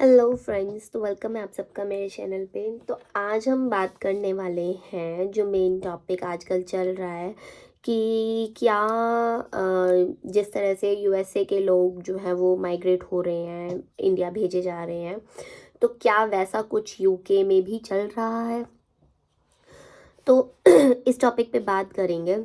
Hello friends, तो welcome है आप सबका मेरे चैनल पे। तो आज हम बात करने वाले हैं जो मेन टॉपिक आजकल चल रहा है कि क्या जिस तरह से यूएसए के लोग जो हैं वो माइग्रेट हो रहे हैं, इंडिया भेजे जा रहे हैं, तो क्या वैसा कुछ यूके में भी चल रहा है। तो इस टॉपिक पे बात करेंगे।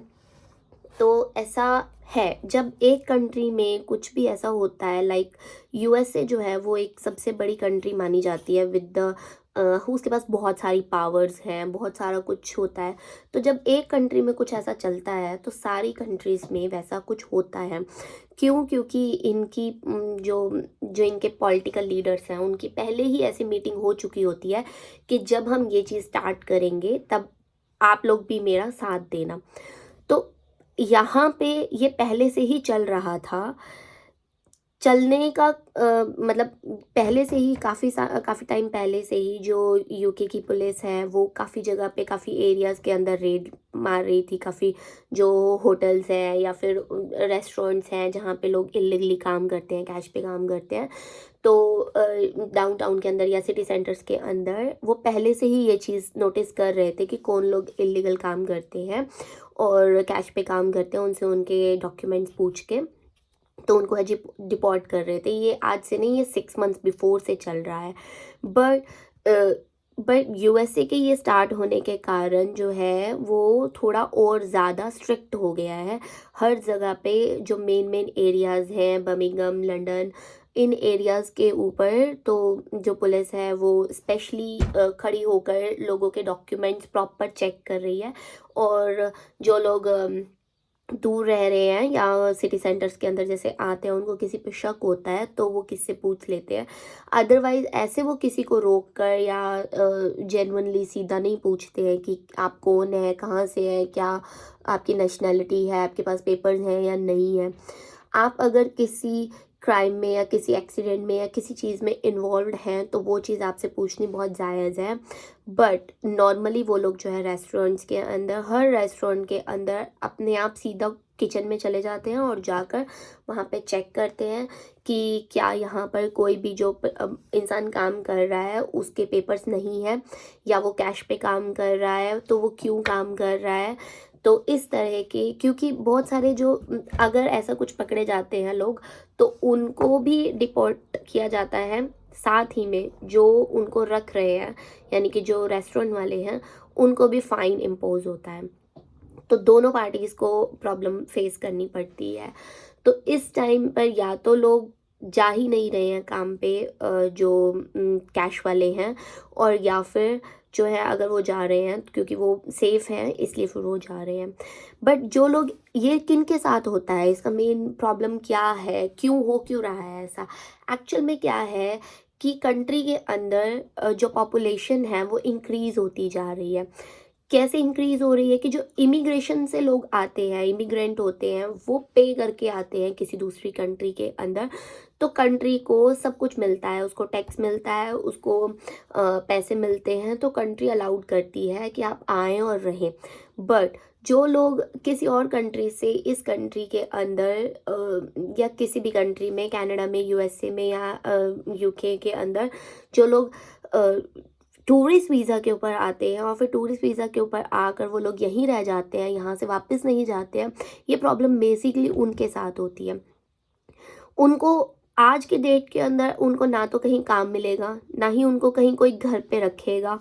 तो ऐसा है, जब एक कंट्री में कुछ भी ऐसा होता है, लाइक यूएसए जो है वो एक सबसे बड़ी कंट्री मानी जाती है विद द उसके पास बहुत सारी पावर्स हैं, बहुत सारा कुछ होता है। तो जब एक कंट्री में कुछ ऐसा चलता है तो सारी कंट्रीज़ में वैसा कुछ होता है। क्यों? क्योंकि इनकी जो जो इनके पॉलिटिकल लीडर्स हैं उनकी पहले ही ऐसी मीटिंग हो चुकी होती है कि जब हम ये चीज़ स्टार्ट करेंगे तब आप लोग भी मेरा साथ देना। तो यहाँ पे ये पहले से ही चल रहा था। चलने का मतलब पहले से ही काफ़ी टाइम पहले से ही जो यूके की पुलिस है वो काफ़ी जगह पे, काफ़ी एरियाज़ के अंदर रेड मार रही थी। काफ़ी जो होटल्स हैं या फिर रेस्टोरेंट्स हैं जहाँ पे लोग इल्लीगली काम करते हैं, कैश पे काम करते हैं, तो डाउनटाउन के अंदर या सिटी सेंटर्स के अंदर वो पहले से ही ये चीज़ नोटिस कर रहे थे कि कौन लोग इल्लीगल काम करते हैं और कैश पे काम करते हैं। उनसे उनके डॉक्यूमेंट्स पूछ के तो उनको डिपॉर्ट कर रहे थे। ये आज से नहीं, ये 6 मंथ्स बिफोर से चल रहा है। बट बट यूएसए के ये स्टार्ट होने के कारण जो है वो थोड़ा और ज़्यादा स्ट्रिक्ट हो गया है। हर जगह पे जो मेन मेन एरियाज़ हैं, बर्मिंघम, लंदन, इन एरियाज़ के ऊपर तो जो पुलिस है वो स्पेशली खड़ी होकर लोगों के डॉक्यूमेंट्स प्रॉपर चेक कर रही है। और जो लोग दूर रह रहे हैं या सिटी सेंटर्स के अंदर जैसे आते हैं, उनको किसी पे शक होता है तो वो किससे पूछ लेते हैं। अदरवाइज ऐसे वो किसी को रोक कर या जेन्युइनली सीधा नहीं पूछते हैं कि आप कौन है, कहाँ से है, क्या आपकी नेशनैलिटी है, आपके पास पेपर्स हैं या नहीं है। आप अगर किसी क्राइम में या किसी एक्सीडेंट में या किसी चीज़ में इन्वॉल्व हैं तो वो चीज़ आपसे पूछनी बहुत जायज़ है। बट नॉर्मली वो लोग जो है रेस्टोरेंट्स के अंदर, हर रेस्टोरेंट के अंदर अपने आप सीधा किचन में चले जाते हैं और जाकर वहाँ पे चेक करते हैं कि क्या यहाँ पर कोई भी जो इंसान काम कर रहा है उसके पेपर्स नहीं है, या वो कैश पे काम कर रहा है तो वो क्यों काम कर रहा है। तो इस तरह के, क्योंकि बहुत सारे जो अगर ऐसा कुछ पकड़े जाते हैं लोग तो उनको भी डिपोर्ट किया जाता है। साथ ही में जो उनको रख रहे हैं यानी कि जो रेस्टोरेंट वाले हैं उनको भी फाइन इम्पोज होता है। तो दोनों पार्टीज़ को प्रॉब्लम फेस करनी पड़ती है। तो इस टाइम पर या तो लोग जा ही नहीं रहे हैं काम पे, जो कैश वाले हैं, और या फिर जो है अगर वो जा रहे हैं क्योंकि वो सेफ़ हैं इसलिए फिर वो जा रहे हैं। बट जो लोग, ये किन के साथ होता है, इसका मेन प्रॉब्लम क्या है, क्यों रहा है ऐसा। एक्चुअल में क्या है कि कंट्री के अंदर जो पॉपुलेशन है वो इंक्रीज़ होती जा रही है। कैसे इंक्रीज़ हो रही है कि जो इमिग्रेशन से लोग आते हैं, इमिग्रेंट होते हैं, वो पे करके आते हैं किसी दूसरी कंट्री के अंदर। तो कंट्री को सब कुछ मिलता है, उसको टैक्स मिलता है, उसको पैसे मिलते हैं, तो कंट्री अलाउड करती है कि आप आएँ और रहें। बट जो लोग किसी और कंट्री से इस कंट्री के अंदर या किसी भी कंट्री में, कनाडा में, यूएसए में या यूके के अंदर जो लोग टूरिस्ट वीज़ा के ऊपर आते हैं और फिर टूरिस्ट वीज़ा के ऊपर आकर वो लोग यहीं रह जाते हैं, यहाँ से वापस नहीं जाते हैं, ये प्रॉब्लम बेसिकली उनके साथ होती है। उनको आज के डेट के अंदर उनको ना तो कहीं काम मिलेगा, ना ही उनको कहीं कोई घर पे रखेगा,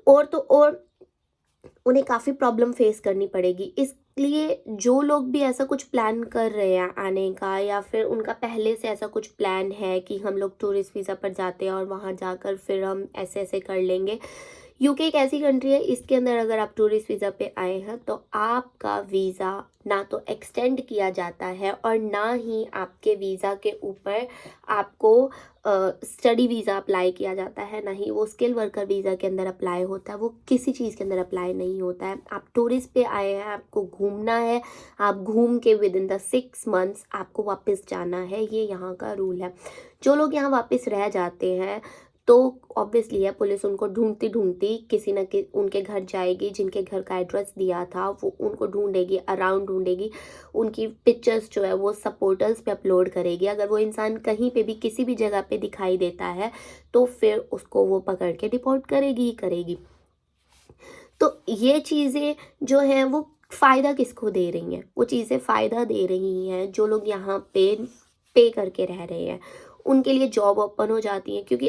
और तो और उन्हें काफ़ी प्रॉब्लम फेस करनी पड़ेगी। इसलिए जो लोग भी ऐसा कुछ प्लान कर रहे हैं आने का, या फिर उनका पहले से ऐसा कुछ प्लान है कि हम लोग टूरिस्ट वीज़ा पर जाते हैं और वहाँ जाकर फिर हम ऐसे ऐसे कर लेंगे। यूके एक ऐसी कंट्री है, इसके अंदर अगर आप टूरिस्ट वीज़ा पे आए हैं तो आपका वीज़ा ना तो एक्सटेंड किया जाता है और ना ही आपके वीज़ा के ऊपर आपको स्टडी वीज़ा अप्लाई किया जाता है, ना ही वो स्किल वर्कर वीज़ा के अंदर अप्लाई होता है, वो किसी चीज़ के अंदर अप्लाई नहीं होता है। आप टूरिस्ट पे आए हैं, आपको घूमना है, आप घूम के विद इन द 6 मंथ्स आपको वापस जाना है, ये यहाँ का रूल है। जो लोग यहाँ वापस रह जाते हैं तो तो ऑब्वियसली है पुलिस उनको ढूंढती ढूंढती किसी न कि उनके घर जाएगी, जिनके घर का एड्रेस दिया था वो उनको ढूंढेगी, अराउंड ढूंढेगी, उनकी पिक्चर्स जो है वो सब पोर्टल्स पे अपलोड करेगी। अगर वो इंसान कहीं पे भी किसी भी जगह पे दिखाई देता है तो फिर उसको वो पकड़ के डिपोर्ट करेगी ही करेगी। तो ये चीज़ें जो हैं वो फ़ायदा किसको दे रही हैं? वो चीज़ें फ़ायदा दे रही हैं जो लोग यहाँ पे करके रह रहे हैं, उनके लिए जॉब ओपन हो जाती है। क्योंकि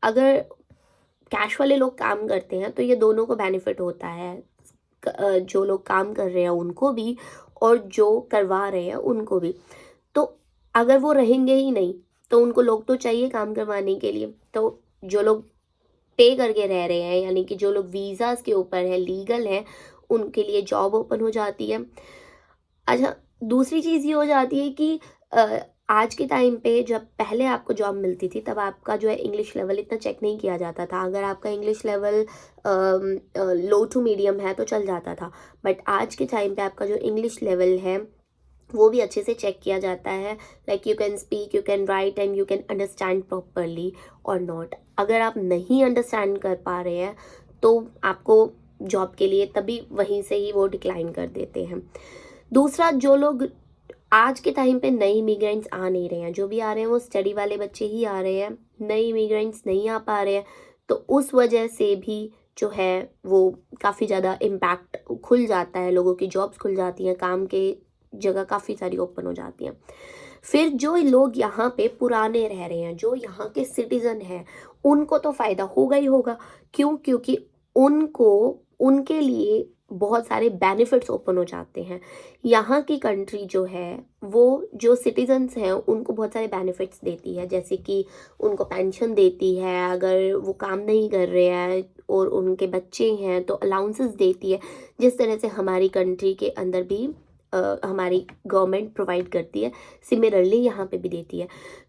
अगर कैश वाले लोग काम करते हैं तो ये दोनों को बेनिफिट होता है, जो लोग काम कर रहे हैं उनको भी और जो करवा रहे हैं उनको भी। तो अगर वो रहेंगे ही नहीं तो उनको लोग तो चाहिए काम करवाने के लिए। तो जो लोग पे करके रह रहे हैं, यानी कि जो लोग वीज़ाज़ के ऊपर हैं, लीगल हैं, उनके लिए जॉब ओपन हो जाती है। अच्छा, दूसरी चीज़ ये हो जाती है कि आज के टाइम पे जब पहले आपको जॉब मिलती थी तब आपका जो है इंग्लिश लेवल इतना चेक नहीं किया जाता था। अगर आपका English level low to medium है तो चल जाता था। बट आज के टाइम पे आपका जो इंग्लिश लेवल है वो भी अच्छे से चेक किया जाता है। Like you can speak, you can write and you can understand properly और नॉट। अगर आप नहीं अंडरस्टैंड कर पा रहे हैं तो आपको जॉब के लिए तभी वहीं से ही वो डिक्लाइन कर देते हैं। दूसरा, जो लोग आज के टाइम पे नए इमिग्रेंट्स आ नहीं रहे हैं, जो भी आ रहे हैं वो स्टडी वाले बच्चे ही आ रहे हैं, नए इमिग्रेंट्स नहीं आ पा रहे हैं, तो उस वजह से भी जो है वो काफ़ी ज़्यादा इम्पैक्ट खुल जाता है, लोगों की जॉब्स खुल जाती हैं, काम के जगह काफ़ी सारी ओपन हो जाती हैं। फिर जो लोग यहाँ पे पुराने रह रहे हैं, जो यहाँ के सिटीज़न हैं, उनको तो फ़ायदा होगा ही होगा। क्यों? क्योंकि उनको उनके लिए बहुत सारे बेनिफिट्स ओपन हो जाते हैं। यहाँ की कंट्री जो है वो जो सिटीजन्स हैं उनको बहुत सारे बेनिफिट्स देती है, जैसे कि उनको पेंशन देती है अगर वो काम नहीं कर रहे हैं, और उनके बच्चे हैं तो अलाउंसेस देती है, जिस तरह से हमारी कंट्री के अंदर भी हमारी गवर्नमेंट प्रोवाइड करती है, सिमिलरली यहाँ पे भी देती है।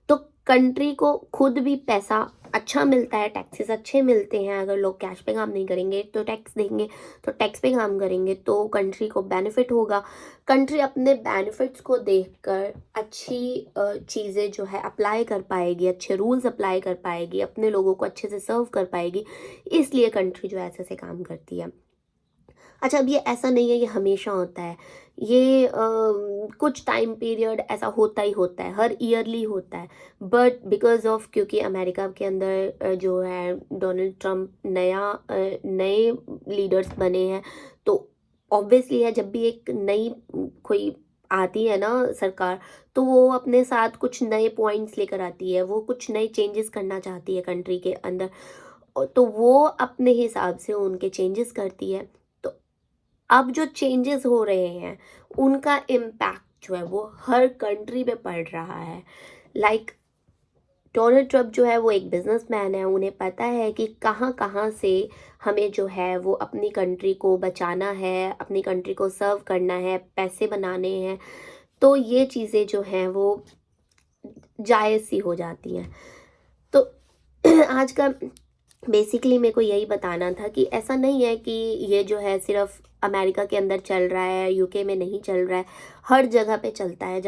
तो कंट्री को खुद भी पैसा अच्छा मिलता है, टैक्सेस अच्छे मिलते हैं। अगर लोग कैश पे काम नहीं करेंगे तो टैक्स देंगे, तो टैक्स पे काम करेंगे तो कंट्री को बेनिफिट होगा। कंट्री अपने बेनिफिट्स को देखकर अच्छी चीज़ें जो है अप्लाई कर पाएगी, अच्छे रूल्स अप्लाई कर पाएगी, अपने लोगों को अच्छे से सर्व कर पाएगी, इसलिए कंट्री जो है ऐसे ऐसे काम करती है। अच्छा, अब ये ऐसा नहीं है ये हमेशा होता है, ये कुछ टाइम पीरियड ऐसा होता ही होता है, हर ईयरली होता है। बट बिकॉज ऑफ, क्योंकि अमेरिका के अंदर जो है डोनाल्ड ट्रम्प नए लीडर्स बने हैं, तो ऑब्वियसली है जब भी एक नई कोई आती है ना सरकार, तो वो अपने साथ कुछ नए पॉइंट्स लेकर आती है, वो कुछ नए चेंजेस करना चाहती है कंट्री के अंदर, तो वो अपने हिसाब से उनके चेंजेस करती है। तो अब जो चेंजेस हो रहे हैं उनका इम्पैक्ट जो है वो हर कंट्री पे पड़ रहा है। लाइक डोनाल्ड ट्रम्प जो है वो एक बिजनेसमैन है, उन्हें पता है कि कहाँ कहाँ से हमें जो है वो अपनी कंट्री को बचाना है, अपनी कंट्री को सर्व करना है, पैसे बनाने हैं। तो ये चीज़ें जो हैं वो जायज़ सी हो जाती हैं। तो आज का बेसिकली मेरे को यही बताना था कि ऐसा नहीं है कि ये जो है सिर्फ अमेरिका के अंदर चल रहा है, यूके में नहीं चल रहा है, हर जगह पे चलता है।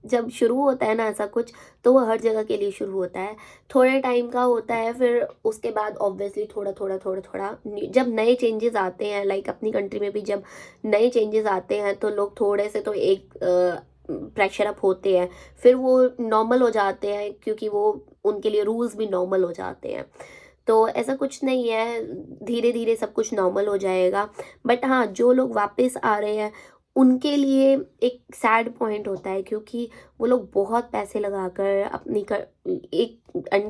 जब शुरू होता है ना ऐसा कुछ, तो वो हर जगह के लिए शुरू होता है, थोड़े टाइम का होता है, फिर उसके बाद ऑब्वियसली थोड़ा थोड़ा थोड़ा थोड़ा जब नए चेंजेस आते हैं, लाइक अपनी कंट्री में भी जब नए चेंजेस आते हैं तो लोग थोड़े से तो एक प्रेशर अप होते हैं, फिर वो नॉर्मल हो जाते हैं, क्योंकि वो उनके लिए रूल्स भी नॉर्मल हो जाते हैं। तो ऐसा कुछ नहीं है, धीरे धीरे सब कुछ नॉर्मल हो जाएगा। बट हाँ, जो लोग वापस आ रहे हैं उनके लिए एक सैड पॉइंट होता है, क्योंकि वो लोग बहुत पैसे लगाकर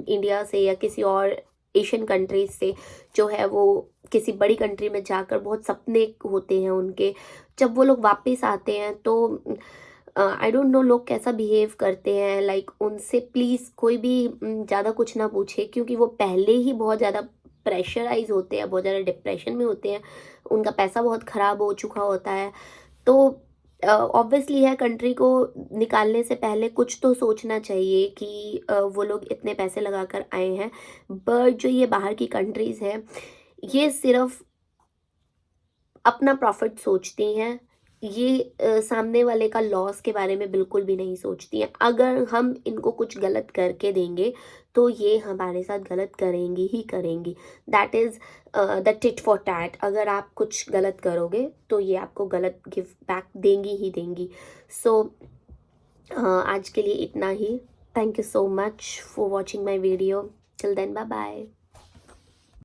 इंडिया से या किसी और एशियन कंट्रीज से जो है वो किसी बड़ी कंट्री में जाकर बहुत सपने होते हैं उनके, जब वो लोग वापस आते हैं तो आई डोंट नो लोग कैसा बिहेव करते हैं। लाइक उनसे प्लीज़ कोई भी ज़्यादा कुछ ना पूछे, क्योंकि वो पहले ही बहुत ज़्यादा प्रेशराइज होते हैं, बहुत ज़्यादा डिप्रेशन में होते हैं, उनका पैसा बहुत ख़राब हो चुका होता है। तो ऑब्वियसली है, कंट्री को निकालने से पहले कुछ तो सोचना चाहिए कि वो लोग इतने पैसे लगा कर आए हैं। बट जो ये बाहर की कंट्रीज़ हैं, ये सिर्फ अपना प्रॉफिट सोचती हैं, ये सामने वाले का लॉस के बारे में बिल्कुल भी नहीं सोचती हैं। अगर हम इनको कुछ गलत करके देंगे तो ये हमारे साथ गलत करेंगी ही करेंगी। That is the tit for tat. अगर आप कुछ गलत करोगे तो ये आपको गलत गिव बैक देंगी ही देंगी। सो आज के लिए इतना ही। Thank you so much for watching my video. Till then bye bye.